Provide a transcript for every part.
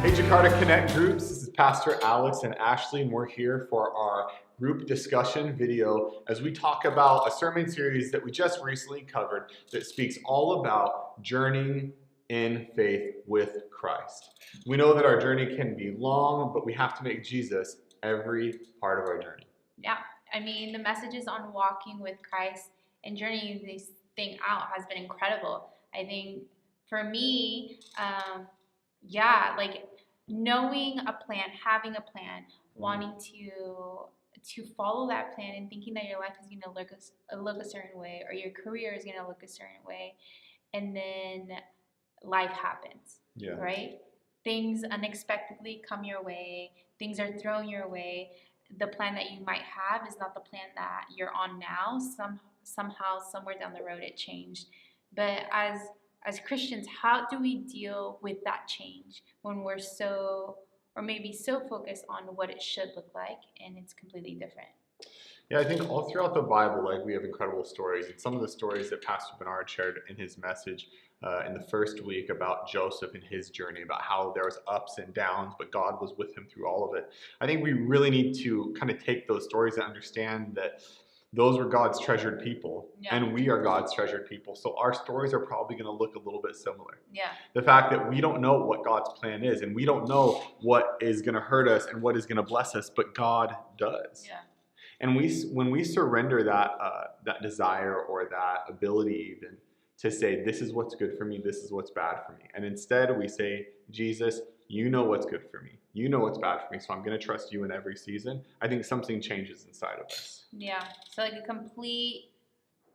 Hey, Jakarta Connect groups, this is Pastor Alex and Ashley, and we're here for our group discussion video as we talk about a sermon series that we just recently covered that speaks all about journeying in faith with Christ. We know that our journey can be long, but we have to make Jesus every part of our journey. Yeah, I mean, the messages on walking with Christ and journeying this thing out has been incredible. I think for me, like knowing a plan, having a plan, wanting to follow that plan, and thinking that your life is going to look a certain way, or your career is going to look a certain way, and then life happens, Yeah. right? Things unexpectedly come your way. Things are thrown your way. The plan that you might have is not the plan that you're on now. Somehow, somewhere down the road, it changed. But as Christians, how do we deal with that change when we're so, or maybe so focused on what it should look like, and it's completely different? Yeah, I think all throughout the Bible, we have incredible stories. And some of the stories that Pastor Bernard shared in his message in the first week about Joseph and his journey, about how there was ups and downs, but God was with him through all of it. I think we really need to kind of take those stories and understand that those were God's treasured people, and we are God's treasured people. So our stories are probably going to look a little bit similar. Yeah. The fact that we don't know what God's plan is, and we don't know what is going to hurt us and what is going to bless us, but God does. Yeah. And when we surrender that desire or that ability even to say, this is what's good for me, this is what's bad for me. And instead we say, Jesus, you know what's good for me. You know what's bad for me, so I'm going to trust you in every season. I think something changes inside of us. Yeah. So like a complete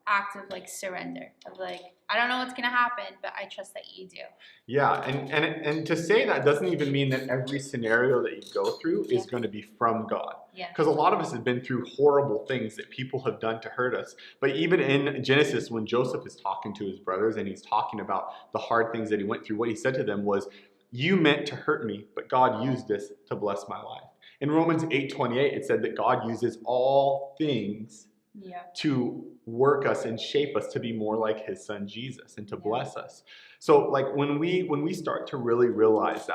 act of like surrender, of like, I don't know what's gonna happen, but I trust that you do. Yeah, and to say that doesn't even mean that every scenario that you go through is going to be from God. Yeah. Because a lot of us have been through horrible things that people have done to hurt us. But even in Genesis, when Joseph is talking to his brothers and he's talking about the hard things that he went through, what he said to them was, you meant to hurt me, but God used this to bless my life. In Romans 8:28, it said that God uses all things to work us and shape us to be more like his son Jesus and to bless us. So like when we start to really realize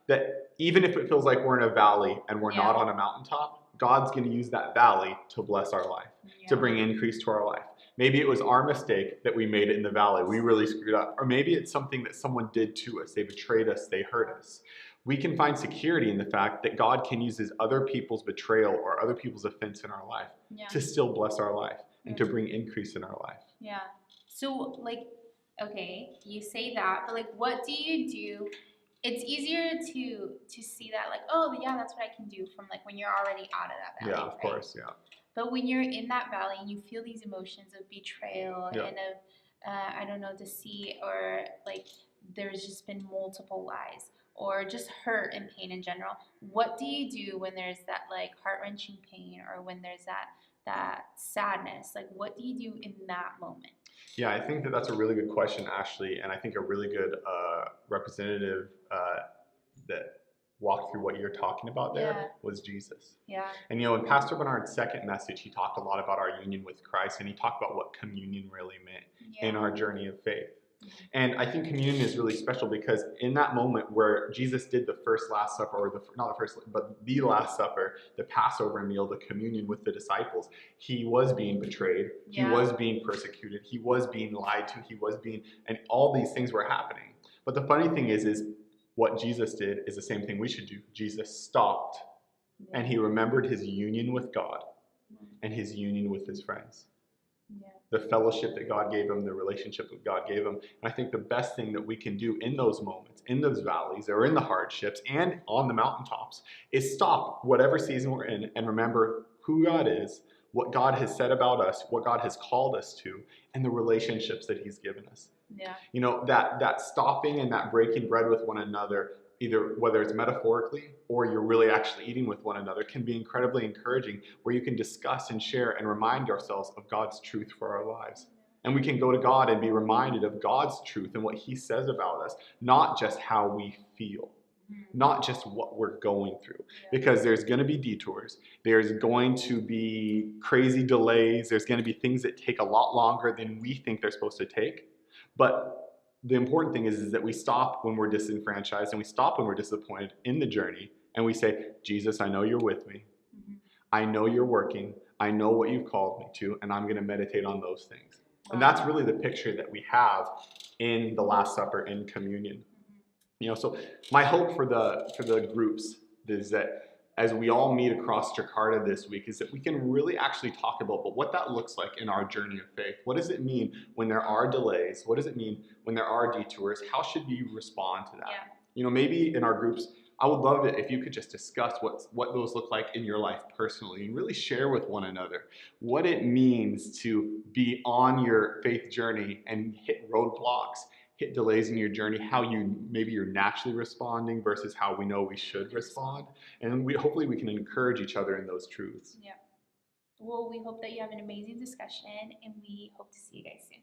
that even if it feels like we're in a valley and we're not on a mountaintop, God's going to use that valley to bless our life, to bring increase to our life. Maybe it was our mistake that we made it in the valley. We really screwed up. Or maybe it's something that someone did to us. They betrayed us. They hurt us. We can find security in the fact that God can use other people's betrayal or other people's offense in our life to still bless our life and to bring increase in our life. Yeah. So like, okay, you say that, but like, what do you do? It's easier to see that like, oh yeah, that's what I can do from like when you're already out of that valley. Yeah, of course, yeah. But when you're in that valley and you feel these emotions of betrayal and of I don't know, deceit, or like there's just been multiple lies, or just hurt and pain in general, what do you do when there's that like heart-wrenching pain, or when there's that sadness? Like, what do you do in that moment? Yeah, I think that's a really good question, Ashley, and I think a really good representative that walked through what you're talking about there was Jesus. Yeah. And in Pastor Bernard's second message, he talked a lot about our union with Christ, and he talked about what communion really meant in our journey of faith. And I think communion is really special because in that moment where Jesus did the first Last Supper, or not the first, but the Last Supper, the Passover meal, the communion with the disciples, he was being betrayed, he was being persecuted, he was being lied to, and all these things were happening. But the funny thing is what Jesus did is the same thing we should do. Jesus stopped and he remembered his union with God and his union with his friends. The fellowship that God gave him, the relationship that God gave him. And I think the best thing that we can do in those moments, in those valleys, or in the hardships, and on the mountaintops, is stop whatever season we're in and remember who God is, what God has said about us, what God has called us to, and the relationships that he's given us. Yeah. That stopping and that breaking bread with one another, either whether it's metaphorically or you're really actually eating with one another, can be incredibly encouraging, where you can discuss and share and remind ourselves of God's truth for our lives. And we can go to God and be reminded of God's truth and what he says about us, not just how we feel, not just what we're going through. Because there's going to be detours, there's going to be crazy delays, there's going to be things that take a lot longer than we think they're supposed to take. But the important thing is that we stop when we're disenfranchised and we stop when we're disappointed in the journey and we say, Jesus, I know you're with me. Mhm. I know you're working. I know what you've called me to, and I'm going to meditate on those things. And Wow. that's really the picture that we have in the Last Supper, in communion. Mhm. You know, so my hope for the groups is that as we all meet across Jakarta this week is that we can really actually talk about what that looks like in our journey of faith. What does it mean when there are delays? What does it mean when there are detours? How should we respond to that? Yeah. You know, maybe in our groups, I would love it if you could just discuss what those look like in your life personally and really share with one another what it means to be on your faith journey and hit roadblocks, hit delays in your journey, how you're naturally responding versus how we know we should respond. And hopefully we can encourage each other in those truths. Yeah. Well, we hope that you have an amazing discussion, and we hope to see you guys soon.